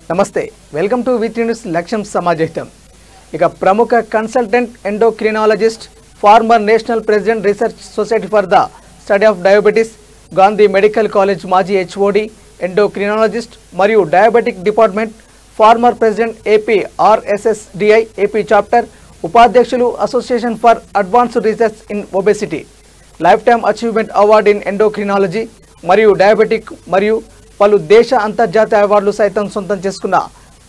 నమస్తే welcome two weekly news లక్ష్యం సమాజహితం ఇక ప్రముఖ consultant endocrinologist former national president research society for the study of diabetes Gandhi medical college మాజీ హెచ్ఓడి ఎండోక్రినాలజిస్ట్ మరియు diabetic department former president AP RSSDI AP chapter ఉపాధ్యక్షులు association for advanced research in obesity life time achievement award in endocrinology మరియు diabetic మరియు పలు దేశ అంతర్జాతీయ అవార్డులు సైతం సొంతం చేసుకున్న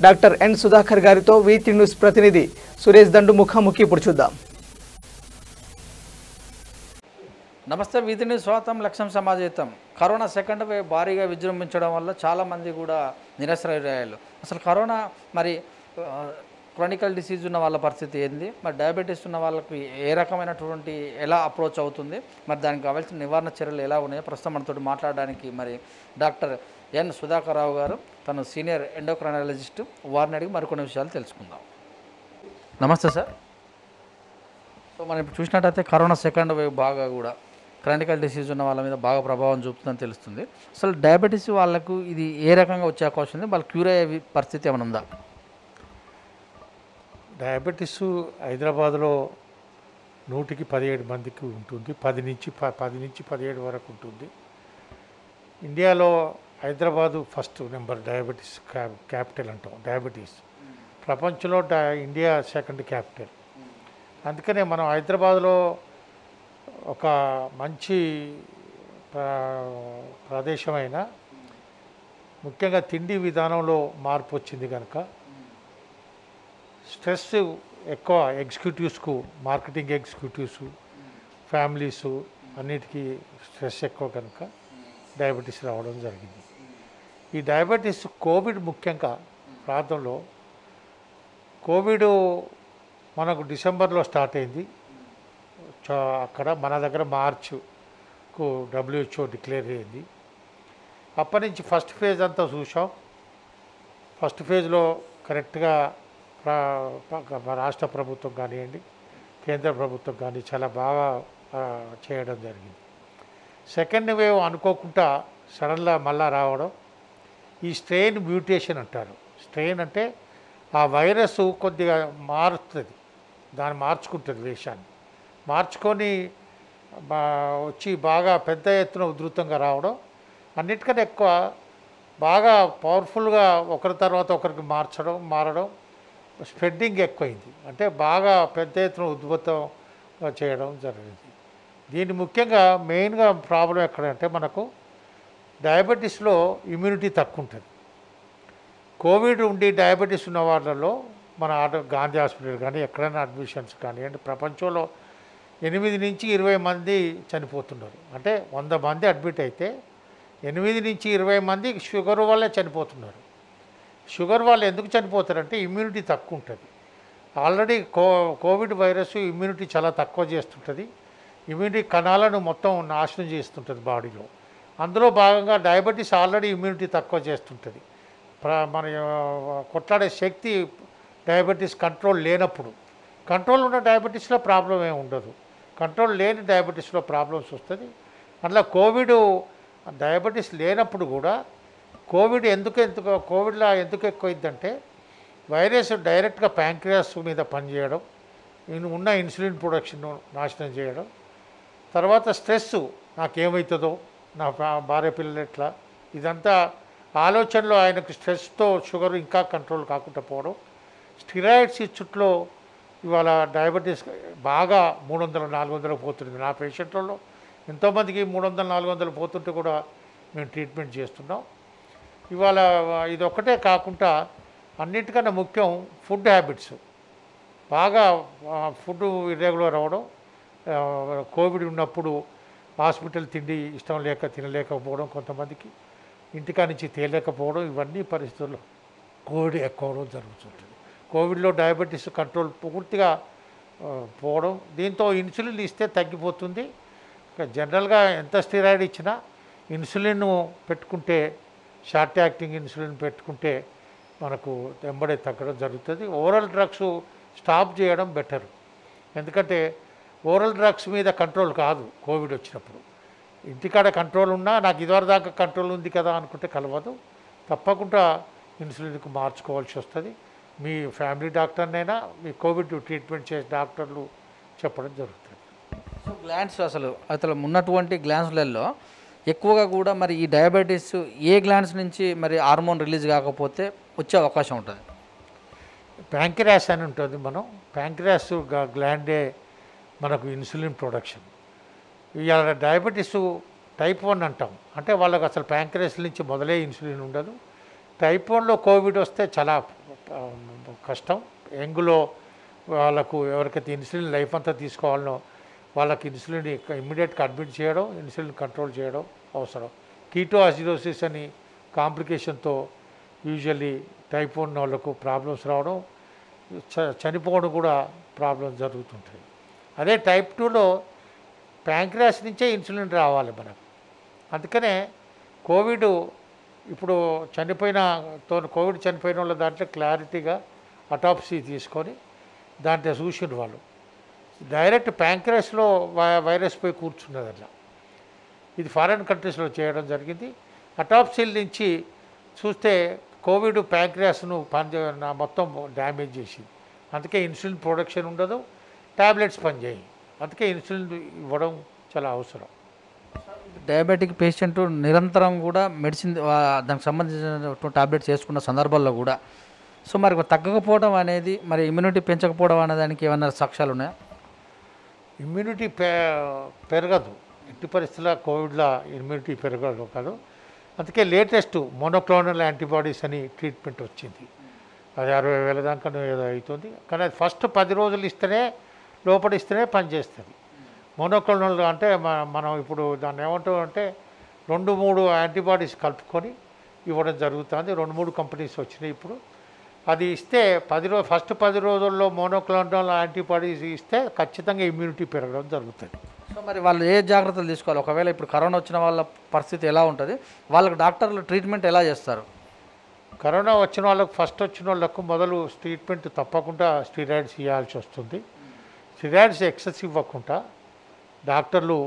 డాక్టర్ ఎన్ సుధాకర్ గారితో వీక్లీ న్యూస్ ప్రతినిధి సురేష్ దండు ముఖాముఖి ఇప్పుడు చూద్దాం. నమస్తే వీక్లీ న్యూస్ స్వాగతం లక్ష్యం సమాజహితం. కరోనా సెకండ్ వేవ్ భారీగా విజృంభించడం వల్ల చాలామంది కూడా నిరాశ్రయ్యారు. అసలు కరోనా మరి క్రానికల్ డిసీజ్ ఉన్న వాళ్ళ పరిస్థితి ఏంది, మరి డయాబెటీస్ ఉన్న వాళ్ళకి ఏ రకమైనటువంటి ఎలా అప్రోచ్ అవుతుంది, మరి దానికి కావాల్సిన నివారణ చర్యలు ఎలా ఉన్నాయో ప్రస్తుతం మనతో మాట్లాడడానికి మరి డాక్టర్ ఎన్ సుధాకర్ రావు గారు, తను సీనియర్ ఎండోక్రైనాలజిస్ట్, వారిని అడిగి మరికొన్ని విషయాలు తెలుసుకుందాం. నమస్తే సార్. సో మనం ఇప్పుడు చూసినట్టయితే కరోనా సెకండ్ వేవ్ బాగా కూడా క్రానికల్ డిసీజ్ ఉన్న వాళ్ళ మీద బాగా ప్రభావం చూపుతుందని తెలుస్తుంది. అసలు డయాబెటీస్ వాళ్ళకు ఇది ఏ రకంగా వచ్చే అవకాశం ఉంది, వాళ్ళు క్యూర్ అయ్యే పరిస్థితి ఏమైనా ఉందా? డయాబెటీస్ హైదరాబాద్లో 100కి 17 మందికి ఉంటుంది, 10 నుంచి 17 వరకు ఉంటుంది. ఇండియాలో Hyderabad first number diabetes capital అంటాం. డయాబెటీస్ ప్రపంచంలో ఇండియా సెకండ్ క్యాపిటల్. అందుకనే మనం హైదరాబాద్లో ఒక మంచి ప్రదేశమైన ముఖ్యంగా తిండి విధానంలో మార్పు వచ్చింది కనుక స్ట్రెస్ ఎక్కువ ఎగ్జిక్యూటివ్స్కు, మార్కెటింగ్ ఎగ్జిక్యూటివ్స్, ఫ్యామిలీస్ అన్నిటికీ స్ట్రెస్ ఎక్కువ కనుక డయాబెటీస్ రావడం జరిగింది. ఈ డయాబెటీస్ కోవిడ్ ముఖ్యంగా ప్రాంతంలో కోవిడ్ మనకు డిసెంబర్లో స్టార్ట్ అయింది. అక్కడ మన దగ్గర మార్చ్కు WHO డిక్లేర్ అయింది. అప్పటి నుంచి ఫస్ట్ ఫేజ్ అంతా చూసాం. ఫస్ట్ ఫేజ్లో కరెక్ట్గా రాష్ట్ర ప్రభుత్వం కానివ్వండి, కేంద్ర ప్రభుత్వం కానీ చాలా బాగా చేయడం జరిగింది. సెకండ్ వేవ్ అనుకోకుండా సడన్గా మళ్ళా రావడం, ఈ స్ట్రెయిన్ మ్యూటేషన్ అంటారు. స్ట్రెయిన్ అంటే ఆ వైరస్ కొద్దిగా మారుతుంది, దాన్ని మార్చుకుంటుంది, వేషాన్ని మార్చుకొని వచ్చి బాగా పెద్ద ఎత్తున ఉధృతంగా రావడం, అన్నిటికన్నా ఎక్కువ బాగా పవర్ఫుల్గా ఒకరి తర్వాత ఒకరికి మారడం, స్ప్రెడ్డింగ్ ఎక్కువైంది. అంటే బాగా పెద్ద ఎత్తున ఉద్భుతం చేయడం జరిగింది. దీన్ని ముఖ్యంగా మెయిన్గా ప్రాబ్లం ఎక్కడంటే మనకు డయాబెటీస్లో ఇమ్యూనిటీ తక్కువ ఉంటుంది. కోవిడ్ ఉండి డయాబెటీస్ ఉన్న వాళ్ళలో మన గాంధీ హాస్పిటల్ కానీ ఎక్కడైనా అడ్మిషన్స్ కానీ అంటే ప్రపంచంలో 8 నుంచి 20 మంది చనిపోతున్నారు. అంటే 100 మంది అడ్మిట్ అయితే 8 నుంచి 20 మంది షుగర్ వల్లే చనిపోతున్నారు. షుగర్ వాళ్ళు ఎందుకు చనిపోతారంటే ఇమ్యూనిటీ తక్కువ ఉంటుంది. ఆల్రెడీ కోవిడ్ వైరస్ ఇమ్యూనిటీ చాలా తక్కువ చేస్తుంటుంది. ఇమ్యూనిటీ కణాలను మొత్తం నాశనం చేస్తుంటుంది బాడీలో. అందులో భాగంగా డయాబెటీస్ ఆల్రెడీ ఇమ్యూనిటీ తక్కువ చేస్తుంటుంది. మన కొట్లాడే శక్తి డయాబెటీస్ కంట్రోల్ లేనప్పుడు, కంట్రోల్ ఉన్న డయాబెటీస్లో ప్రాబ్లం ఏమి ఉండదు, కంట్రోల్ లేని డయాబెటీస్లో ప్రాబ్లమ్స్ వస్తుంది. అట్లా కోవిడ్ డయాబెటీస్ లేనప్పుడు కూడా కోవిడ్లో ఎందుకు ఎక్కువైందంటే వైరస్ డైరెక్ట్గా ప్యాంక్రియాస్ మీద పనిచేయడం, ఉన్న ఇన్సులిన్ ప్రొడక్షన్ నాశనం చేయడం, తర్వాత స్ట్రెస్, నాకేమవుతుందో, నా భార్య పిల్లలు ఎట్లా, ఇదంతా ఆలోచనలో ఆయనకు స్ట్రెస్తో షుగర్ ఇంకా కంట్రోల్ కాకుండా పోవడం, స్టిరాయిడ్స్ ఇచ్చుట్లో ఇవాళ డయాబెటీస్ బాగా 300-400 పోతుంది. నా పేషెంట్లలో ఎంతోమందికి 300-400 పోతుంటే కూడా మేము ట్రీట్మెంట్ చేస్తున్నాం. ఇవాళ ఇదొక్కటే కాకుండా అన్నిటికన్నా ముఖ్యం ఫుడ్ హ్యాబిట్స్. బాగా ఫుడ్ ఇర్రెగ్యులర్ అవ్వడం, కోవిడ్ ఉన్నప్పుడు హాస్పిటల్ తిండి ఇష్టం లేక తినలేకపోవడం, కొంతమందికి ఇంటికా నుంచి తేలేకపోవడం, ఇవన్నీ పరిస్థితుల్లో కోవిడ్ ఎక్కువ అవడం జరుగుతుంటుంది. కోవిడ్లో డయాబెటీస్ కంట్రోల్ పూర్తిగా పోవడం, దీంతో ఇన్సులిన్ ఇస్తే తగ్గిపోతుంది. జనరల్గా ఎంత స్టెరాయిడ్ ఇచ్చినా ఇన్సులిన్ పెట్టుకుంటే, షార్ట్ యాక్టింగ్ ఇన్సులిన్ పెట్టుకుంటే మనకు వెంబడే తగ్గడం జరుగుతుంది. ఓరల్ డ్రగ్స్ స్టాప్ చేయడం బెటర్. ఎందుకంటే ఓరల్ డ్రగ్స్ మీద కంట్రోల్ కాదు కోవిడ్ వచ్చినప్పుడు. ఇంటికాడ కంట్రోల్ ఉన్నా నాకు ఇదివరకు దాకా కంట్రోల్ ఉంది కదా అనుకుంటే కలవదు. తప్పకుండా ఇన్సులిన్కి మార్చుకోవాల్సి వస్తుంది. మీ ఫ్యామిలీ డాక్టర్నైనా మీ కోవిడ్ ట్రీట్మెంట్ చేసే డాక్టర్లు చెప్పడం జరుగుతుంది. సో గ్లాండ్స్ అసలు ఉన్నటువంటి గ్లాండ్స్లలో ఎక్కువగా కూడా మరి ఈ డయాబెటీస్ ఏ గ్లాండ్స్ నుంచి మరి హార్మోన్ రిలీజ్ కాకపోతే వచ్చే అవకాశం ఉంటుంది? ప్యాంక్రియాస్ అని ఉంటుంది. ప్యాంక్రియాస్ గ్లాండే మనకు ఇన్సులిన్ ప్రొడక్షన్. ఇవాళ డయాబెటీస్ టైప్ 1 అంటాం, అంటే వాళ్ళకి అసలు ప్యాంక్రియాస్ నుంచి మొదలే ఇన్సులిన్ ఉండదు. టైప్ 1లో కోవిడ్ వస్తే చాలా కష్టం. యంగ్లో వాళ్ళకు ఎవరికైతే ఇన్సులిన్ లైఫ్ అంతా తీసుకోవాలనో వాళ్ళకి ఇన్సులిన్ ఇమ్మీడియట్గా అడ్మిట్ చేయడం, ఇన్సులిన్ కంట్రోల్ చేయడం అవసరం. కీటో అసిడోసిస్ అని కాంప్లికేషన్తో యూజువల్లీ టైప్ 1 వాళ్ళకు ప్రాబ్లమ్స్ రావడం, చనిపోవడం కూడా ప్రాబ్లమ్స్ జరుగుతుంటాయి. అదే టైప్ 2లో ప్యాంక్రియాస్ నుంచే ఇన్సులిన్ రావాలి మనకు. అందుకనే కోవిడ్ ఇప్పుడు కోవిడ్ చనిపోయిన వాళ్ళ దాంట్లో క్లారిటీగా అటాప్సీ తీసుకొని దాంట్లో చూసిన వాళ్ళు డైరెక్ట్ ప్యాంక్రియాస్లో వైరస్ పోయి కూర్చున్నది. అట్లా ఇది ఫారెన్ కంట్రీస్లో చేయడం జరిగింది. అటాప్సీల నుంచి చూస్తే కోవిడ్ ప్యాంక్రియాస్ను మొత్తం డ్యామేజ్ చేసింది. అందుకే ఇన్సులిన్ ప్రొడక్షన్ ఉండదు, ట్యాబ్లెట్స్ పనిచేయి. అందుకే ఇన్సులిన్ ఇవ్వడం చాలా అవసరం. డయాబెటిక్ పేషెంట్ నిరంతరం కూడా మెడిసిన్ దానికి సంబంధించిన టాబ్లెట్స్ వేసుకున్న సందర్భాల్లో కూడా సో మరి తగ్గకపోవడం అనేది మరి ఇమ్యూనిటీ పెంచకపోవడం అనే దానికి ఏమైనా సాక్ష్యాలు ఉన్నాయా? ఇమ్యూనిటీ పెరగదు, ఎట్టి పరిస్థితుల్లో కోవిడ్లో ఇమ్యూనిటీ పెరగదు కాదు. అందుకే లేటెస్ట్ మోనోక్లోనల్ యాంటీబాడీస్ అని ట్రీట్మెంట్ వచ్చింది. అది 60,000 దాకా ఏదో అవుతుంది. కానీ అది ఫస్ట్ 10 రోజులు ఇస్తేనే లోపడిస్తేనే పనిచేస్తుంది. మోనోక్లోనల్ అంటే మనం ఇప్పుడు దాన్ని ఏమంటాం అంటే 2-3 యాంటీబాడీస్ కలుపుకొని ఇవ్వడం జరుగుతుంది. 2-3 కంపెనీస్ వచ్చినాయి ఇప్పుడు. అది ఇస్తే ఫస్ట్ 10 రోజుల్లో మోనోక్లోనల్ యాంటీబాడీస్ ఇస్తే ఖచ్చితంగా ఇమ్యూనిటీ పెరగడం జరుగుతుంది. సో మరి వాళ్ళు ఏ జాగ్రత్తలు తీసుకోవాలి? ఒకవేళ ఇప్పుడు కరోనా వచ్చిన వాళ్ళ పరిస్థితి ఎలా ఉంటుంది? వాళ్ళకి డాక్టర్లు ట్రీట్మెంట్ ఎలా చేస్తారు? కరోనా వచ్చిన వాళ్ళకు ఫస్ట్ వచ్చిన వాళ్ళకు మొదలు ట్రీట్మెంట్ తప్పకుండా స్టీరాయిడ్స్ ఇవ్వాల్సి వస్తుంది. స్టీరాయిడ్స్ ఎక్సెస్ ఇవ్వకుండా డాక్టర్లు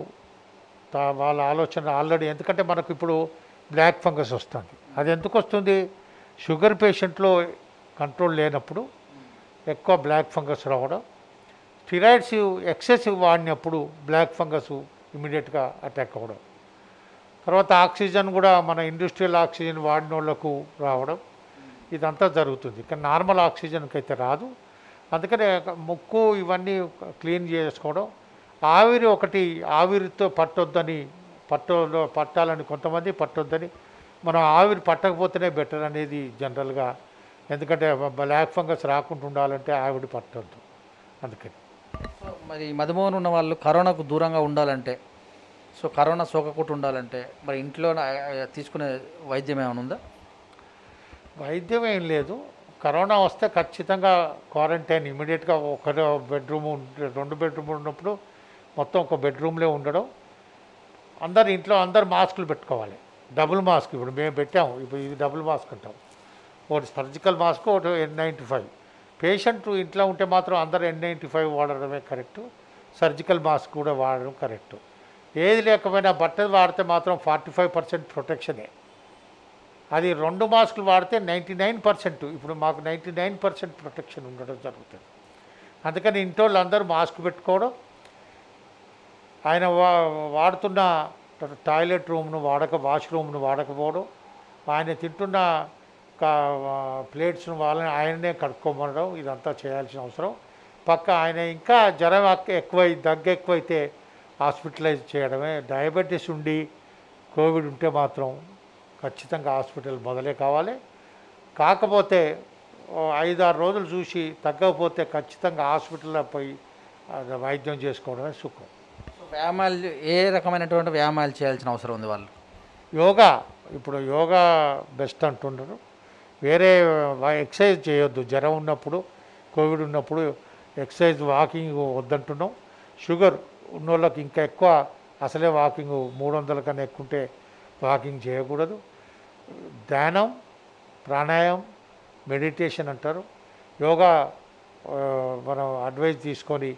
వాళ్ళ ఆలోచన ఆల్రెడీ, ఎందుకంటే మనకు ఇప్పుడు బ్లాక్ ఫంగస్ వస్తుంది. అది ఎందుకు వస్తుంది? షుగర్ పేషెంట్లో కంట్రోల్ లేనప్పుడు ఎక్కువ బ్లాక్ ఫంగస్ రావడం, స్టీరాయిడ్స్ ఎక్సెసివ్ వాడినప్పుడు బ్లాక్ ఫంగస్ ఇమీడియట్గా అటాక్ అవ్వడం, తర్వాత ఆక్సిజన్ కూడా మన ఇండస్ట్రియల్ ఆక్సిజన్ వాడిన వాళ్ళకు రావడం, ఇదంతా జరుగుతుంది. కానీ నార్మల్ ఆక్సిజన్కి అయితే రాదు. అందుకనే ముక్కు ఇవన్నీ క్లీన్ చేసుకోవడం, ఆవిరితో పట్టాలని కొంతమంది పట్టొద్దని, మనం ఆవిరి పట్టకపోతేనే బెటర్ అనేది జనరల్గా. ఎందుకంటే బ్లాక్ ఫంగస్ రాకుండా ఉండాలంటే ఆవిరి పట్టొద్దు. అందుకని మరి మధుమేహం ఉన్న వాళ్ళు కరోనాకు దూరంగా ఉండాలంటే, సో కరోనా సోకకుండా ఉండాలంటే మరి ఇంట్లో తీసుకునే వైద్యం ఏమైనా ఉందా? వైద్యం ఏం లేదు. కరోనా వస్తే ఖచ్చితంగా క్వారంటైన్ ఇమీడియట్గా. 1 బెడ్రూమ్ 2 బెడ్రూమ్ ఉన్నప్పుడు మొత్తం ఒక బెడ్రూమ్లో ఉండడం. ఇంట్లో అందరు మాస్కులు పెట్టుకోవాలి. డబుల్ మాస్క్ ఇప్పుడు మేము పెట్టాము. ఇప్పుడు ఇది డబుల్ మాస్క్ అంటాం. ఒకటి సర్జికల్ మాస్క్, ఒకటి N95. పేషెంట్ ఇంట్లో ఉంటే మాత్రం అందరూ N95 వాడడమే కరెక్టు. సర్జికల్ మాస్క్ కూడా వాడడం కరెక్టు. ఏది లేకపోయినా బట్టలు వాడితే మాత్రం 45% ప్రొటెక్షనే. అది 2 మాస్కులు వాడితే 99%. ఇప్పుడు మాకు 99% ప్రొటెక్షన్ ఉండడం జరుగుతుంది. అందుకని ఇంట్లో అందరూ మాస్క్ పెట్టుకోవడం, ఆయన వాడుతున్న టాయిలెట్ రూమ్ను వాష్రూమ్ను వాడకపోవడం, ఆయన తింటున్న ప్లేట్స్ను ఆయననే కడుక్కోమనడం, ఇదంతా చేయాల్సిన అవసరం. ఆయన ఇంకా జ్వరం దగ్గు ఎక్కువైతే హాస్పిటలైజ్ చేయడమే. డయాబెటీస్ ఉండి కోవిడ్ ఉంటే మాత్రం ఖచ్చితంగా హాస్పిటల్ మొదలే కావాలి. కాకపోతే 5-6 రోజులు చూసి తగ్గకపోతే ఖచ్చితంగా హాస్పిటల్లో పోయి వైద్యం చేసుకోవడమే సుఖం. వ్యాయామాలు ఏ రకమైనటువంటి వ్యాయామాలు చేయాల్సిన అవసరం ఉంది వాళ్ళు? ఇప్పుడు యోగా బెస్ట్ అంటున్నారు. వేరే ఎక్సర్సైజ్ చేయొద్దు. జ్వరం ఉన్నప్పుడు, కోవిడ్ ఉన్నప్పుడు ఎక్సర్సైజ్, వాకింగ్ వద్దంటున్నాం. షుగర్ ఉన్నోళ్ళకి ఇంకా ఎక్కువ, అసలే వాకింగ్ 300 కన్నా ఎక్కువ ఉంటే వాకింగ్ చేయకూడదు. ధ్యానం, ప్రాణాయామం, మెడిటేషన్ అంటారు. యోగా మనం అడ్వైజ్ తీసుకొని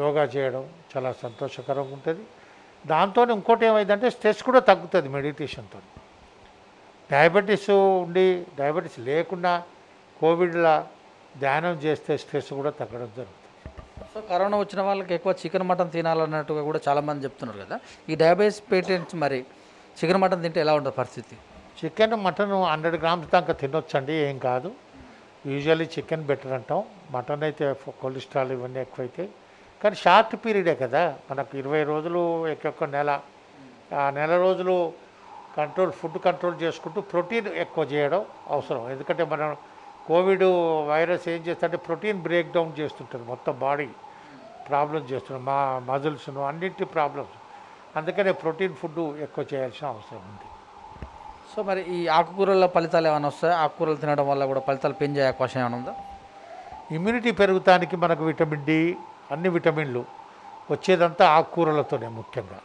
యోగా చేయడం చాలా సంతోషకరంగా ఉంటుంది. దాంతో ఇంకోటి ఏమైందంటే స్ట్రెస్ కూడా తగ్గుతుంది మెడిటేషన్తో. డయాబెటీస్ ఉండి డయాబెటీస్ లేకుండా కోవిడ్లా ధ్యానం చేస్తే స్ట్రెస్ కూడా తగ్గడం జరుగుతుంది. సో కరోనా వచ్చిన వాళ్ళకి ఎక్కువ చికెన్ మటన్ తినాలన్నట్టుగా కూడా చాలామంది చెప్తున్నారు కదా. ఈ డయాబెటీస్ పేషెంట్స్ మరి చికెన్ మటన్ తింటే ఎలా ఉంటుంది పరిస్థితి? చికెన్ మటన్ 100 గ్రామ్స్ దాకా తినొచ్చండి, ఏం కాదు. యూజువల్లీ చికెన్ బెటర్ అంటాం. మటన్ అయితే కొలెస్ట్రాల్ ఇవన్నీ ఎక్కువైతాయి. కానీ షార్ట్ పీరియడే కదా, మనకు 20 రోజులు ఒక్కొక్క నెల, ఆ నెల రోజులు ఫుడ్ కంట్రోల్ చేసుకుంటూ ప్రోటీన్ ఎక్కువ చేయడం అవసరం. ఎందుకంటే మనం కోవిడ్ వైరస్ ఏం చేస్తుంటే ప్రోటీన్ బ్రేక్ డౌన్ చేస్తుంటుంది, మొత్తం బాడీ ప్రాబ్లమ్స్ చేస్తున్నాం, మా మజిల్స్ను అన్నింటి ప్రాబ్లమ్స్. అందుకనే ప్రోటీన్ ఫుడ్ ఎక్కువ చేయాల్సిన అవసరం ఉంది. సో మరి ఈ ఆకుకూరల ఫలితాలు ఏమైనా వస్తాయి? ఆకుకూరలు తినడం వల్ల కూడా ఫలితాలు పెంచే అవకాశం ఏమైనా ఉందా? ఇమ్యూనిటీ పెరుగుతానికి మనకు విటమిన్ డి, అన్ని విటమిన్లు వచ్చేదంతా ఆకుకూరలతోనే. ముఖ్యంగా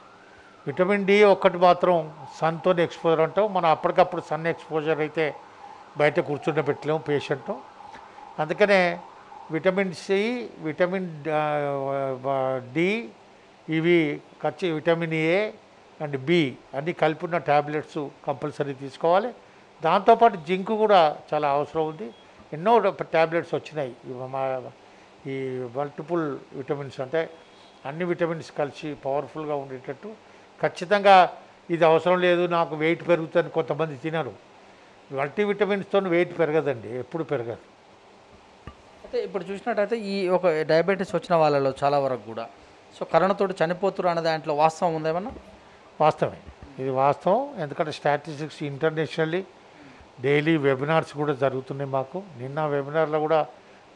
విటమిన్ డి ఒక్కటి మాత్రం సన్తోనే ఎక్స్పోజర్ అంటాం. మనం అప్పటికప్పుడు సన్ ఎక్స్పోజర్ అయితే బయట కూర్చుండబెట్టలేము పేషెంట్. అందుకనే విటమిన్ సి, విటమిన్ డి, ఇవి విటమిన్ ఏ అండ్ బి అన్నీ కలిపి ఉన్న ట్యాబ్లెట్స్ కంపల్సరీ తీసుకోవాలి. దాంతోపాటు జింక్ కూడా చాలా అవసరం ఉంది. ఎన్నో ట్యాబ్లెట్స్ వచ్చినాయి ఈ మల్టిపుల్ విటమిన్స్, అంటే అన్ని విటమిన్స్ కలిసి పవర్ఫుల్గా ఉండేటట్టు. ఖచ్చితంగా ఇది అవసరం లేదు, నాకు వెయిట్ పెరుగుతుంది కొంతమంది తినరు. మల్టీవిటమిన్స్తో వెయిట్ పెరగదండి, ఎప్పుడు పెరగదు. అయితే ఇప్పుడు చూసినట్టయితే ఈ ఒక డయాబెటీస్ వచ్చిన వాళ్ళలో చాలా వరకు కూడా సో కరోనాతో చనిపోతున్నారు అనే దాంట్లో వాస్తవం ఉందేమన్నా? వాస్తవమే, ఇది వాస్తవం. ఎందుకంటే స్టాటిస్టిక్స్ ఇంటర్నేషనల్లీ డైలీ వెబినార్స్ కూడా జరుగుతున్నాయి మాకు. నిన్న వెబినార్లో కూడా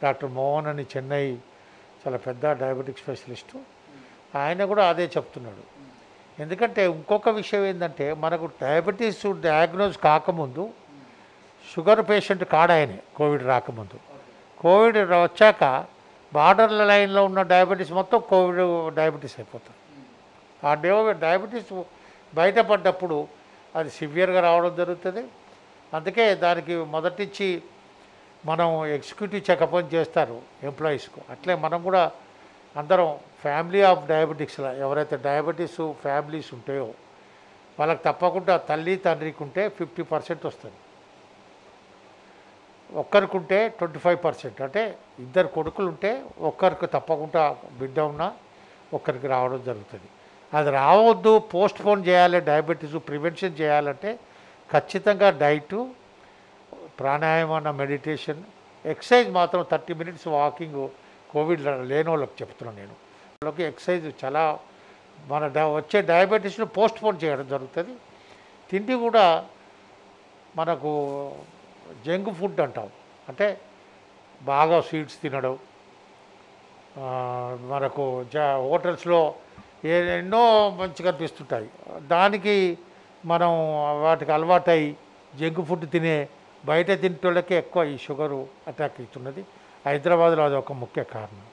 డాక్టర్ మోహన్ అని చెన్నై చాలా పెద్ద డయాబెటిక్ స్పెషలిస్టు, ఆయన కూడా అదే చెప్తున్నాడు. ఎందుకంటే ఇంకొక విషయం ఏంటంటే మనకు డయాబెటీస్ డయాగ్నోజ్ కాకముందు షుగర్ పేషెంట్ కాడాయనే కోవిడ్ రాకముందు. కోవిడ్ వచ్చాక బార్డర్ లైన్లో ఉన్న డయాబెటీస్ మొత్తం కోవిడ్ డయాబెటీస్ అయిపోతుంది. ఆ డయాబెటీస్ బయటపడ్డప్పుడు అది సివియర్గా రావడం జరుగుతుంది. అందుకే దానికి మొదటిచ్చి మనం ఎగ్జిక్యూటివ్ చెకప్ అని చేస్తారు ఎంప్లాయీస్కు. అట్లే మనం కూడా అందరం ఫ్యామిలీ ఆఫ్ డయాబెటిక్స్లో ఎవరైతే డయాబెటీస్ ఫ్యామిలీస్ ఉంటాయో వాళ్ళకి తప్పకుండా తల్లి తండ్రికి ఉంటే 50% వస్తుంది, ఒక్కరికి 25%. అంటే ఇద్దరు కొడుకులు ఉంటే ఒక్కరికి తప్పకుండా బిడ్డ ఉన్నా ఒక్కరికి రావడం జరుగుతుంది. అది రావద్దు, పోస్ట్ పోన్ చేయాలి, డయాబెటీస్ ప్రివెన్షన్ చేయాలంటే ఖచ్చితంగా డైటు, ప్రాణాయామం, మెడిటేషన్, ఎక్సర్సైజ్ మాత్రం 30 minutes వాకింగ్ కోవిడ్ లేని వాళ్ళకి చెప్తున్నాను నేను. వాళ్ళకి ఎక్సర్సైజ్ చాలా మన వచ్చే డయాబెటీస్ను పోస్ట్ పోన్ చేయడం జరుగుతుంది. తిండి కూడా మనకు జంక్ ఫుడ్ అంటాం, అంటే బాగా స్వీట్స్ తినడం, మనకు హోటల్స్లో ఎన్నో మంచిగా అనిపిస్తుంటాయి, దానికి మనం వాటికి అలవాటై జంక్ ఫుడ్ తినే బయట తింటోళ్ళకే ఎక్కువ ఈ షుగరు అటాక్ అవుతున్నది. హైదరాబాద్లో అది ఒక ముఖ్య కారణం.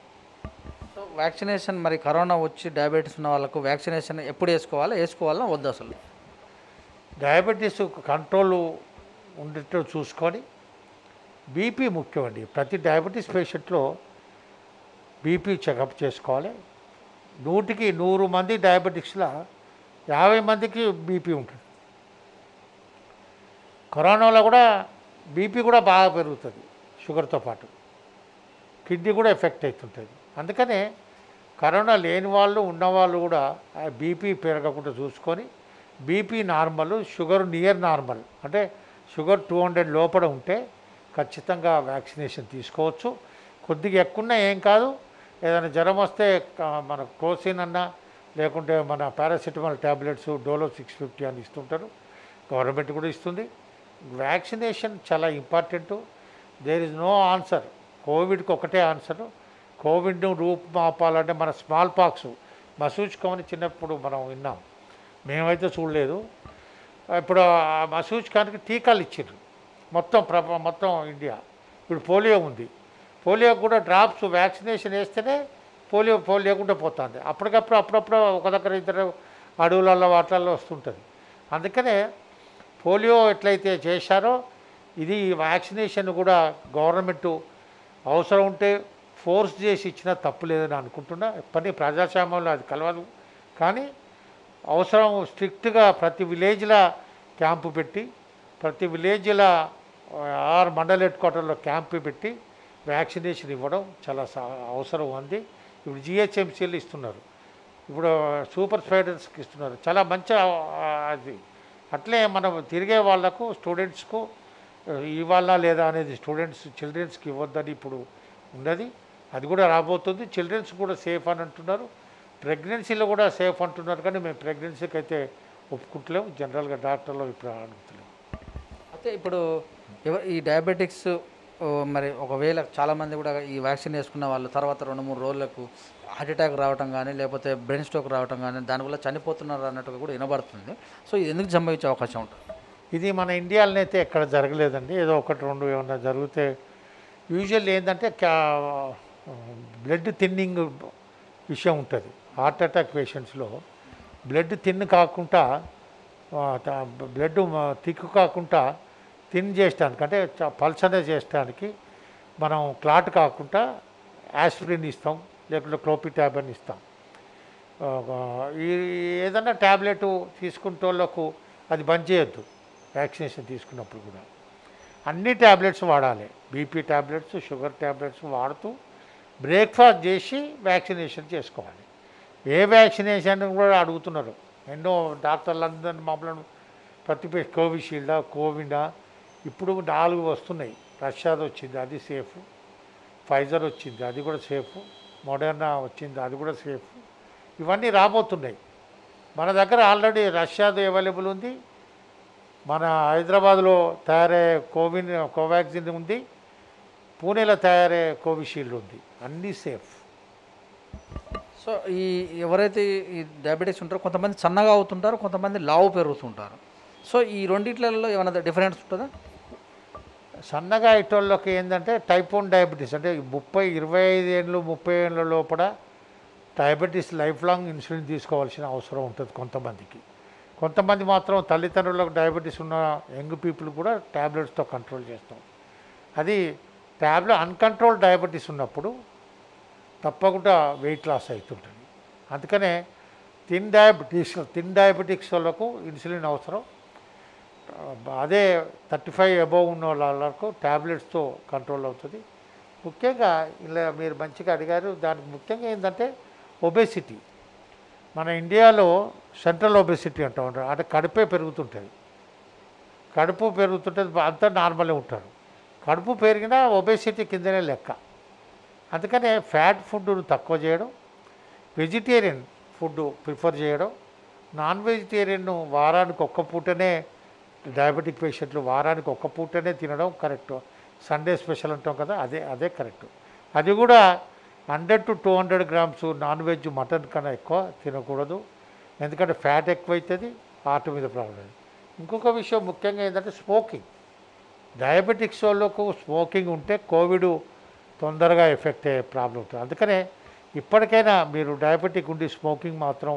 సో వ్యాక్సినేషన్ మరి కరోనా వచ్చి డయాబెటీస్ ఉన్న వాళ్ళకు వ్యాక్సినేషన్ ఎప్పుడు వేసుకోవాలా వద్దు? అసలు డయాబెటీస్ కంట్రోల్ ఉండేటట్టు చూసుకొని, బీపీ ముఖ్యమండి. ప్రతి డయాబెటీస్ పేషెంట్లో బీపీ చెకప్ చేసుకోవాలి. 100కి 100 మంది డయాబెటిక్స్లో 50 మందికి బీపీ ఉంటుంది. కరోనాలో కూడా బీపీ కూడా బాగా పెరుగుతుంది, షుగర్తో పాటు కిడ్నీ కూడా ఎఫెక్ట్ అవుతుంటుంది. అందుకనే కరోనా లేని వాళ్ళు ఉన్నవాళ్ళు కూడా బీపీ పెరగకుండా చూసుకొని, BP normal, sugar near normal, అంటే షుగర్ 200 లోపల ఉంటే ఖచ్చితంగా వ్యాక్సినేషన్ తీసుకోవచ్చు. కొద్దిగా ఎక్కువన్నా ఏం కాదు, ఏదైనా జ్వరం వస్తే మన క్రోసిన్ అన్నా లేకుంటే మన పారాసిటమాల్ ట్యాబ్లెట్స్ డోలో 650 అని ఇస్తుంటారు, గవర్నమెంట్ కూడా ఇస్తుంది. వ్యాక్సినేషన్ చాలా important. There is no answer, కోవిడ్కి ఒకటే ఆన్సరు. కోవిడ్ను రూపుమాపాలంటే మన స్మాల్ పాక్స్ మసూచికమని చిన్నప్పుడు మనం విన్నాం, మేమైతే చూడలేదు. ఇప్పుడు ఆ మసూచికానికి టీకాలు ఇచ్చారు మొత్తం ఇండియా. ఇప్పుడు పోలియో ఉంది, పోలియో కూడా డ్రాప్స్ వ్యాక్సినేషన్ వేస్తేనే పోలియో లేకుండా పోతుంది. అప్పుడప్పుడు ఒక దగ్గర ఇద్దరు అడవులలో వాటిల్లో వస్తుంటుంది. అందుకనే పోలియో ఎట్లయితే చేశారో ఇది వ్యాక్సినేషన్ కూడా గవర్నమెంటు అవసరం ఉంటే ఫోర్స్ చేసి ఇచ్చినా తప్పు లేదని అనుకుంటున్నా. పని ప్రజాస్వామ్యంలో అది కలవదు, కానీ అవసరం స్ట్రిక్ట్గా ప్రతి విలేజ్లో క్యాంపు పెట్టి ప్రతి విలేజ్లో ఆరు మండల హెడ్ క్వార్టర్లో క్యాంపు పెట్టి వ్యాక్సినేషన్ ఇవ్వడం చాలా అవసరం ఉంది. ఇప్పుడు జిహెచ్ఎంసీలు ఇస్తున్నారు, ఇప్పుడు సూపర్ స్ప్రెడర్స్కి ఇస్తున్నారు, చాలా మంచి అది. అట్లే మనం తిరిగే వాళ్ళకు స్టూడెంట్స్కు ఇవ్వాలా లేదా అనేది చిల్డ్రన్స్కి ఇవ్వద్దని ఇప్పుడు ఉన్నది. అది కూడా రాబోతుంది. చిల్డ్రన్స్ కూడా సేఫ్ అని అంటున్నారు, ప్రెగ్నెన్సీలో కూడా సేఫ్ అంటున్నారు. కానీ మేము ప్రెగ్నెన్సీకి అయితే ఒప్పుకుంటలేము, జనరల్గా డాక్టర్లో ఇప్పుడు అడుగుతలేము. అయితే ఇప్పుడు ఈ డయాబెటిక్స్ మరి ఒకవేళ చాలామంది కూడా ఈ వ్యాక్సిన్ వేసుకున్న వాళ్ళు తర్వాత 2-3 రోజులకు హార్ట్ అటాక్ రావటం కానీ లేకపోతే బ్రెయిన్ స్ట్రోక్ రావటం కానీ దానివల్ల చనిపోతున్నారు అన్నట్టుగా కూడా వినబడుతుంది. సో ఇది ఎందుకు సంభవించే అవకాశం ఉంటుంది? ఇది మన ఇండియాలో అయితే ఎక్కడ జరగలేదండి. ఏదో 1-2 ఏమన్నా జరిగితే యూజువల్ ఏంటంటే బ్లడ్ థిన్నింగ్ విషయం ఉంటుంది. హార్ట్ అటాక్ పేషెంట్స్లో బ్లడ్ థిన్ కాకుండా బ్లడ్ థిక్ కాకుండా థిన్ చేయడానికి అంటే పల్సనే చేయడానికి మనం క్లాట్ కాకుండా యాస్పిరిన్ ఇస్తాం, లేకుంటే క్లోపిటాబిన్ ఇస్తాం. ఈ ఏదన్నా ట్యాబ్లెట్ తీసుకుంటే వాళ్ళకు అది బంద్ చేయొద్దు. వ్యాక్సినేషన్ తీసుకున్నప్పుడు కూడా అన్ని ట్యాబ్లెట్స్ వాడాలి. బీపీ ట్యాబ్లెట్స్, షుగర్ ట్యాబ్లెట్స్ వాడుతూ బ్రేక్ఫాస్ట్ చేసి వ్యాక్సినేషన్ చేసుకోవాలి. ఏ వ్యాక్సినేషన్ కూడా అడుగుతున్నారు ఎన్నో డాక్టర్లందరూ మమ్మల్ని ప్రతి కోవిషీల్డా, కోవిడా, ఇప్పుడు 4 వస్తున్నాయి. రష్యాది వచ్చింది, అది సేఫ్. ఫైజర్ వచ్చింది, అది కూడా సేఫ్. మోడర్నా వచ్చింది, అది కూడా సేఫ్. ఇవన్నీ రాబోతున్నాయి. మన దగ్గర ఆల్రెడీ రష్యాది అవైలబుల్ ఉంది, మన హైదరాబాద్లో తయారయ్యే కోవాక్సిన్ ఉంది, పూణేలో తయారయ్యే కోవిషీల్డ్ ఉంది, అన్నీ సేఫ్. సో ఎవరైతే ఈ డయాబెటీస్ ఉంటారో కొంతమంది సన్నగా అవుతుంటారు, కొంతమంది లావు పెరుగుతుంటారు. సో ఈ రెండిట్లలో ఏమైనా డిఫరెన్స్ ఉంటుందా? సన్నగా అయ్యేటోళ్ళకి ఏంటంటే టైప్ 1 డయాబెటీస్ అంటే 25 ఏళ్ళు 30 ఏళ్ళ లోపల డయాబెటీస్ లైఫ్ లాంగ్ ఇన్సులిన్ తీసుకోవాల్సిన అవసరం ఉంటుంది కొంతమందికి. కొంతమంది మాత్రం తల్లిదండ్రులకు డయాబెటీస్ ఉన్న యంగ్ పీపుల్ కూడా ట్యాబ్లెట్స్తో కంట్రోల్ చేస్తాం. అది అన్కంట్రోల్ డయాబెటీస్ ఉన్నప్పుడు తప్పకుండా వెయిట్ లాస్ అవుతుంటుంది. అందుకనే థిన్ డయాబెటిక్స్ వాళ్ళకు ఇన్సులిన్ అవసరం. అదే 35 అబోవ్ ఉన్న వాళ్ళకు ట్యాబ్లెట్స్తో కంట్రోల్ అవుతుంది. ముఖ్యంగా ఇలా మీరు మంచిగా అడిగారు. దానికి ముఖ్యంగా ఏంటంటే ఒబేసిటీ. మన ఇండియాలో సెంట్రల్ ఒబేసిటీ అంటూ ఉంటారు, అంటే కడుపే పెరుగుతుంటుంది. కడుపు పెరుగుతుంటుంది, అంతా నార్మలే ఉంటారు. కడుపు పెరిగినా ఒబేసిటీ కిందనే లెక్క. అందుకనే ఫ్యాట్ ఫుడ్ను తక్కువ చేయడం, వెజిటేరియన్ ఫుడ్ ప్రిఫర్ చేయడం, నాన్ వెజిటేరియన్ వారానికి ఒక్క పూటనే డయాబెటిక్ పేషెంట్లు వారానికి ఒక్క పూటనే తినడం కరెక్ట్. సండే స్పెషల్ అంటాం కదా, అదే కరెక్ట్. అది కూడా 100 to 200 grams non veg mutton కన్నా ఎక్కువ తినకూడదు, ఎందుకంటే ఫ్యాట్ ఎక్కువైతుంది, హార్ట్ మీద ప్రాబ్లం. ఇంకొక విషయం ముఖ్యంగా ఏంటంటే స్మోకింగ్. డయాబెటిక్స్ వాళ్ళకు స్మోకింగ్ ఉంటే కోవిడ్ తొందరగా ఎఫెక్ట్ అయ్యే ప్రాబ్లం ఉంటుంది. అందుకనే ఇప్పటికైనా మీరు డయాబెటిక్ ఉండి స్మోకింగ్ మాత్రం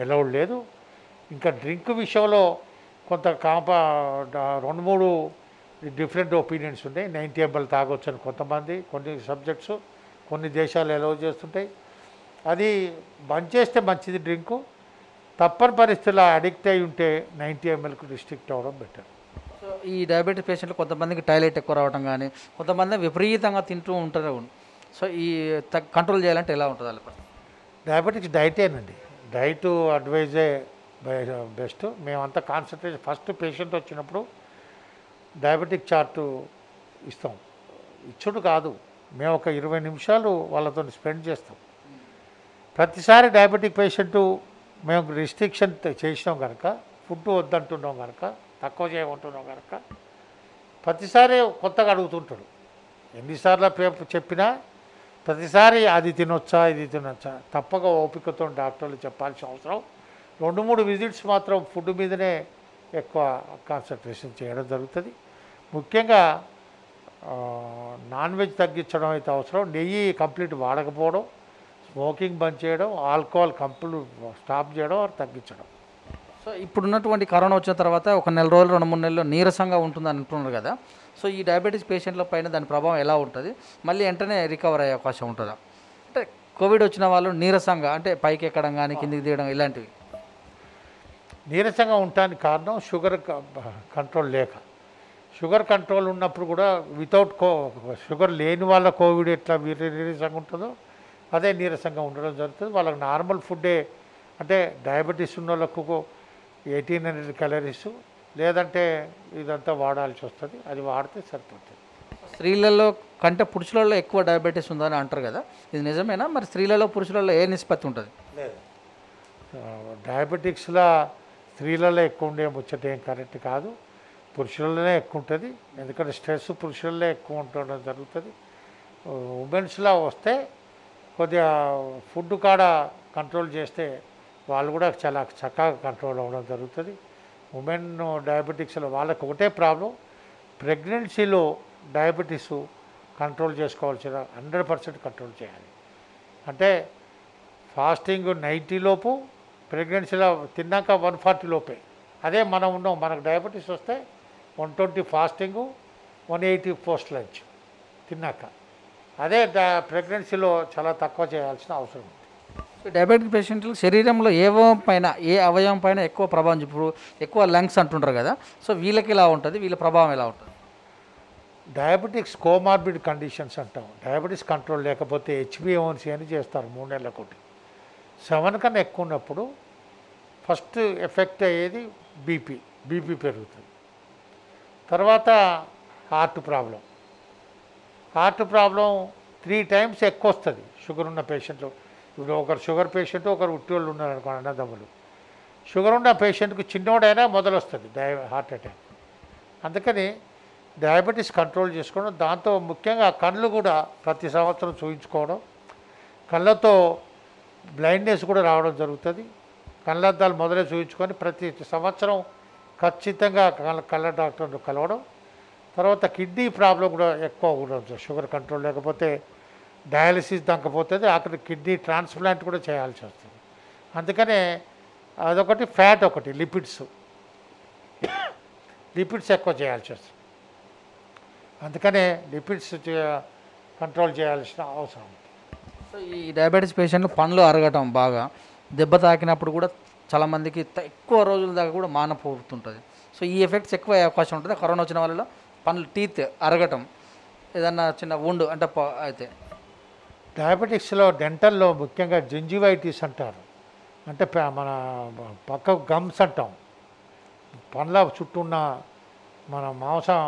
అలౌడ్ లేదు. ఇంకా డ్రింక్ విషయంలో కొంత 2-3 డిఫరెంట్ ఒపీనియన్స్ ఉన్నాయి. 90 ml తాగొచ్చు అని కొంతమంది, కొన్ని సబ్జెక్ట్స్ కొన్ని దేశాలు అలౌ చేస్తుంటాయి. అది బంద్ చేస్తే మంచిది. డ్రింకు తప్పని పరిస్థితుల్లో అడిక్ట్ అయి ఉంటే 90 mlకు రిస్ట్రిక్ట్ అవ్వడం బెటర్. సో ఈ డయాబెటిక్ పేషెంట్లు కొంతమందికి టాయిలెట్ ఎక్కువ రావడం కానీ, కొంతమంది విపరీతంగా తింటూ ఉంటారు. సో ఈ కంట్రోల్ చేయాలంటే ఎలా ఉంటుంది వాళ్ళ? డయాబెటిక్స్ డైటేనండి. డైట్ అడ్వైజే బెస్ట్. మేమంతా కాన్సన్ట్రేషన్ ఫస్ట్ పేషెంట్ వచ్చినప్పుడు డయాబెటిక్ చార్టు ఇస్తాం. ఇచ్చుడు కాదు, మేము ఒక 20 నిమిషాలు వాళ్ళతో స్పెండ్ చేస్తాం. ప్రతిసారి డయాబెటిక్ పేషెంటు మేము రిస్ట్రిక్షన్ చేసినాం కనుక, ఫుడ్ వద్దంటున్నాం కనుక, తక్కువ చేయమంటున్నాం కనుక ప్రతిసారి కొత్తగా అడుగుతుంటాడు. ఎన్నిసార్లు చెప్పినా ప్రతిసారి అది తినొచ్చా ఇది తినొచ్చా తప్పక ఓపికతో డాక్టర్లు చెప్పాల్సిన అవసరం. 2-3 విజిట్స్ మాత్రం ఫుడ్ మీదనే ఎక్కువ కాన్సన్ట్రేషన్ చేయడం జరుగుతుంది. ముఖ్యంగా నాన్ వెజ్ తగ్గించడం అయితే అవసరం. నెయ్యి కంప్లీట్ వాడకపోవడం, స్మోకింగ్ బంద్ చేయడం, ఆల్కహాల్ కంప్లీట్ స్టాప్ చేయడం, తగ్గించడం. సో ఇప్పుడున్నటువంటి కరోనా వచ్చిన తర్వాత ఒక 1 నెల రోజులు 2-3 నెలలు నీరసంగా ఉంటుందని అంటున్నారు కదా. సో ఈ డయాబెటీస్ పేషెంట్ల పైన దాని ప్రభావం ఎలా ఉంటుంది? మళ్ళీ వెంటనే రికవర్ అయ్యే అవకాశం ఉంటుందా? అంటే కోవిడ్ వచ్చిన వాళ్ళు నీరసంగా అంటే పైకి ఎక్కడం కానీ కిందికి దిగడం ఇలాంటివి నీరసంగా ఉండటానికి కారణం షుగర్ కంట్రోల్ లేక. షుగర్ కంట్రోల్ ఉన్నప్పుడు కూడా వితౌట్ షుగర్ లేని వాళ్ళ కోవిడ్ ఎట్లా నీరసంగా ఉంటుందో అదే నీరసంగా ఉండడం జరుగుతుంది. వాళ్ళకి నార్మల్ ఫుడ్డే, అంటే డయాబెటీస్ ఉన్న వాళ్ళకు 1800 క్యాలరీస్ లేదంటే ఇదంతా వాడాల్సి వస్తుంది. అది వాడితే సరిపోతుంది. స్త్రీలలో కంటే పురుషులలో ఎక్కువ డయాబెటీస్ ఉందని అంటారు కదా, ఇది నిజమేనా? మరి స్త్రీలలో పురుషులలో ఏ నిష్పత్తి ఉంటుంది? లేదు, డయాబెటిక్స్లో స్త్రీలలో ఎక్కువ ఉండే ముచ్చట ఏం కరెక్ట్ కాదు, పురుషులలోనే ఎక్కువ ఉంటుంది. ఎందుకంటే స్ట్రెస్ పురుషులలో ఎక్కువ ఉండడం జరుగుతుంది. ఉమెన్స్లో వస్తే కొద్దిగా ఫుడ్ కాడ కంట్రోల్ చేస్తే వాళ్ళు కూడా చాలా చక్కగా కంట్రోల్ అవ్వడం జరుగుతుంది. ఉమెన్ డయాబెటిక్స్లో వాళ్ళకి ఒకటే ప్రాబ్లం, ప్రెగ్నెన్సీలో డయాబెటీస్ కంట్రోల్ చేసుకోవాల్సిన 100% కంట్రోల్ చేయాలి. అంటే ఫాస్టింగ్ 90 లోపు, ప్రెగ్నెన్సీలో తిన్నాక 140 లోపే. అదే మనం ఉన్నాం, మనకు డయాబెటీస్ వస్తే 120 ఫాస్టింగు, 180 పోస్ట్ లంచ్ తిన్నాక. అదే ప్రెగ్నెన్సీలో చాలా తక్కువ చేయాల్సిన అవసరం ఉంది. డయాబెటిక్ పేషెంట్లు శరీరంలో ఏ అవయవం పైన ఎక్కువ ప్రభావం ఇప్పుడు ఎక్కువ లంగ్స్ అంటుంటారు కదా, సో వీళ్ళకి ఎలా ఉంటుంది, వీళ్ళ ప్రభావం ఎలా ఉంటుంది? డయాబెటిక్స్ కోమార్బిడ్ కండిషన్స్ అంటాం. డయాబెటీస్ కంట్రోల్ లేకపోతే HbA1c అని చేస్తారు 3 నెలలకొకటి. 7 కన్నా ఎక్కువ ఉన్నప్పుడు ఫస్ట్ ఎఫెక్ట్ అయ్యేది బీపీ పెరుగుతుంది. తర్వాత హార్ట్ ప్రాబ్లం 3 టైమ్స్ ఎక్కువ వస్తుంది షుగర్ ఉన్న పేషెంట్లు. ఇప్పుడు ఒకరు షుగర్ పేషెంట్, ఒకరు ఉట్టి వాళ్ళు ఉన్నారనుకోండి, అన్నదమ్ములు. షుగర్ ఉన్న పేషెంట్కి చిన్నోడైనా మొదలు వస్తుంది హార్ట్ అటాక్. అందుకని డయాబెటీస్ కంట్రోల్ చేసుకోవడం, దాంతో ముఖ్యంగా కళ్ళు కూడా ప్రతి సంవత్సరం చూయించుకోవడం. కళ్ళతో బ్లైండ్నెస్ కూడా రావడం జరుగుతుంది. కళ్ళద్దాలు మొదలే చూయించుకొని ప్రతి సంవత్సరం ఖచ్చితంగా కళ్ళ డాక్టర్ను కలవడం. తర్వాత కిడ్నీ ప్రాబ్లం కూడా ఎక్కువ ఉండడం, షుగర్ కంట్రోల్ లేకపోతే డయాలసిస్ దక్కకపోతుంది, అక్కడ కిడ్నీ ట్రాన్స్ప్లాంట్ కూడా చేయాల్సి వస్తుంది. అందుకనే అదొకటి, ఫ్యాట్ ఒకటి, లిపిడ్స్ ఎక్కువ చేయాల్సి వస్తుంది. అందుకనే లిపిడ్స్ కంట్రోల్ చేయాల్సిన అవసరం ఉంది. సో ఈ డయాబెటీస్ పేషెంట్లు పండ్లు అరగటం, బాగా దెబ్బ తాకినప్పుడు కూడా చాలామందికి ఎక్కువ రోజుల దాకా కూడా మానపోతుంటుంది. సో ఈ ఎఫెక్ట్స్ ఎక్కువ అయ్యే అవకాశం ఉంటుంది కరోనా వచ్చిన వాళ్ళలో. పండ్లు టీత్ అరగటం, ఏదన్నా చిన్న wound అంటే అయితే డయాబెటిక్స్లో డెంటల్లో ముఖ్యంగా జింజివైటిస్ అంటారు. అంటే మన పక్క గమ్స్ అంటాం, పండ్ల చుట్టూ ఉన్న మన మాంసం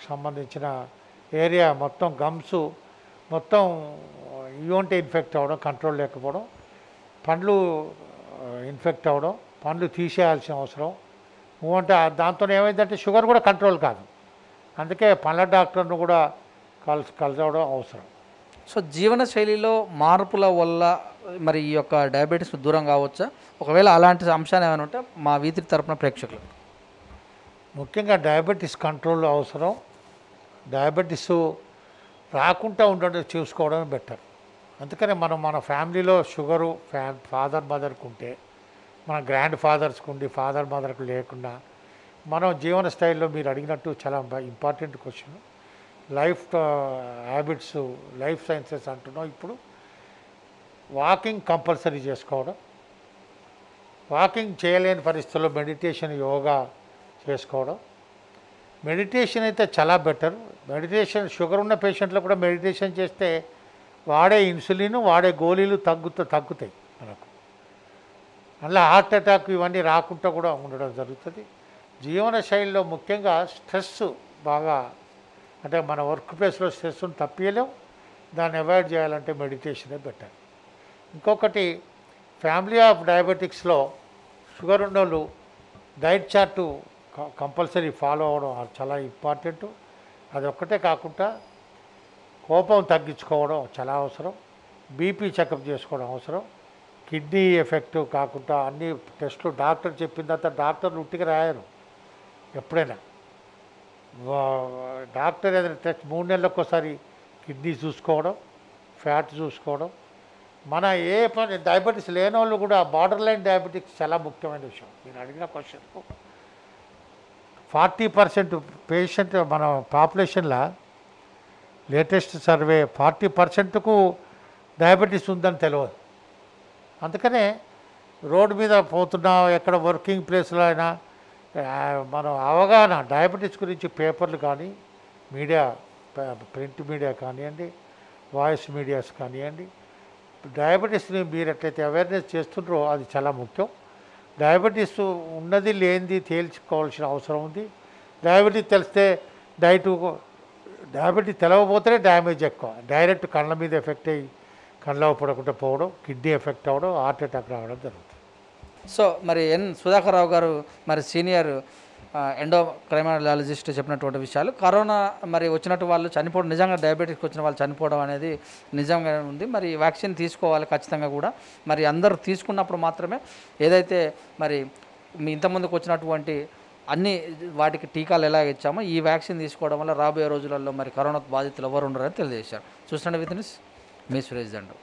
సంబంధించిన ఏరియా మొత్తం గమ్స్ మొత్తం ఇవంటే ఇన్ఫెక్ట్ అవ్వడం, కంట్రోల్ లేకపోవడం, పండ్లు ఇన్ఫెక్ట్ అవ్వడం, పండ్లు తీసేయాల్సిన అవసరం. అంటే దాంతో ఏమైందంటే షుగర్ కూడా కంట్రోల్ కాదు. అందుకే పండ్ల డాక్టర్ను కూడా కలవడం అవసరం. సో జీవనశైలిలో మార్పుల వల్ల మరి ఈ యొక్క డయాబెటీస్ దూరం కావచ్చా? ఒకవేళ అలాంటి అంశాలు ఏమైనా ఉంటే మా వీధి తరపున ప్రేక్షకులు. ముఖ్యంగా డయాబెటీస్ కంట్రోల్ అవసరం. డయాబెటీస్ రాకుండా ఉండడం చూసుకోవడం బెటర్. అందుకనే మన ఫ్యామిలీలో షుగరు ఫాదర్ మదర్కి ఉంటే, మన గ్రాండ్ ఫాదర్స్కి ఉండి ఫాదర్ మదర్కి లేకుండా, మనం జీవన స్టైల్లో మీరు అడిగినట్టు చాలా important question. Life habits, life sciences అంటున్నాం. ఇప్పుడు వాకింగ్ కంపల్సరీ చేసుకోవడం, వాకింగ్ చేయలేని పరిస్థితుల్లో మెడిటేషన్, యోగా చేసుకోవడం. మెడిటేషన్ అయితే చాలా బెటర్. మెడిటేషన్ షుగర్ ఉన్న పేషెంట్లు కూడా మెడిటేషన్ చేస్తే వాడే ఇన్సులిన్, వాడే గోళీలు తగ్గుతాయి మనకు. అలా హార్ట్ అటాక్ ఇవన్నీ రాకుండా కూడా ఉండడం జరుగుతుంది. జీవన శైలిలో ముఖ్యంగా స్ట్రెస్ బాగా, అంటే మన వర్క్ ప్లేస్లో స్ట్రెస్ను తప్పియలేం. దాన్ని అవాయిడ్ చేయాలంటే మెడిటేషనే బెటర్. ఇంకొకటి, ఫ్యామిలీ ఆఫ్ డయాబెటిక్స్లో షుగర్ ఉన్నోళ్ళు డైట్ చార్టు కంపల్సరీ ఫాలో అవ్వడం చాలా ఇంపార్టెంట్. అది ఒక్కటే కాకుండా కోపం తగ్గించుకోవడం చాలా అవసరం. బీపీ చెకప్ చేసుకోవడం అవసరం. కిడ్నీ ఎఫెక్ట్ కాకుండా అన్ని టెస్టులు డాక్టర్ చెప్పిన తర్వాత డాక్టర్లు ఉట్టిగా రాయరు. ఎప్పుడైనా డాక్టర్ ఏదైనా టెస్ట్ 3 నెలలకు ఒకసారి కిడ్నీ చూసుకోవడం, ఫ్యాట్ చూసుకోవడం. మన ఏ పని డయాబెటీస్ లేని వాళ్ళు కూడా బార్డర్ లైన్ డయాబెటిక్స్ చాలా ముఖ్యమైన విషయం. నేను అడిగిన క్వశ్చన్కు 40% పేషెంట్ మన పాపులేషన్లో లేటెస్ట్ సర్వే 40%కు డయాబెటీస్ ఉందని తెలియదు. అందుకనే రోడ్డు మీద పోతున్నా, ఎక్కడ వర్కింగ్ ప్లేస్లో అయినా మనం అవగాహన డయాబెటీస్ గురించి పేపర్లు కానీ మీడియా ప్రింట్ మీడియా కానివ్వండి, వాయిస్ మీడియాస్ కానివ్వండి, డయాబెటీస్ని మీరు ఎట్లయితే అవేర్నెస్ చేస్తుండ్రో అది చాలా ముఖ్యం. డయాబెటీస్ ఉన్నది లేనిది తేల్చుకోవాల్సిన అవసరం ఉంది. డయాబెటీస్ తెలిస్తే డయాబెటీస్ తెలవకపోతేనే డ్యామేజ్ ఎక్కువ. డైరెక్ట్ కళ్ళ మీద ఎఫెక్ట్ అయ్యి కళ్ళ పడకుండా పోవడం, కిడ్నీ ఎఫెక్ట్ అవ్వడం, హార్ట్ అటాక్ రావడం జరుగుతుంది. సో మరి సుధాకర్ రావు గారు మరి సీనియర్ ఎండోక్రైనాలజిస్ట్ చెప్పినటువంటి విషయాలు, కరోనా మరి వచ్చినట్టు వాళ్ళు చనిపోవడం, నిజంగా డయాబెటిక్ వచ్చిన వాళ్ళు చనిపోవడం అనేది నిజంగా ఉంది. మరి వ్యాక్సిన్ తీసుకోవాలి ఖచ్చితంగా కూడా. మరి అందరూ తీసుకున్నప్పుడు మాత్రమే ఏదైతే మరి మీ ఇంతకుముందుకు వచ్చినటువంటి అన్ని వాటికి టీకాలు ఎలా ఇచ్చామో ఈ వ్యాక్సిన్ తీసుకోవడం వల్ల రాబోయే రోజులలో మరి కరోనా బాధితులు ఎవరు ఉండరని తెలియజేశారు. చూస్తుండే with news, me Suresh Dandu.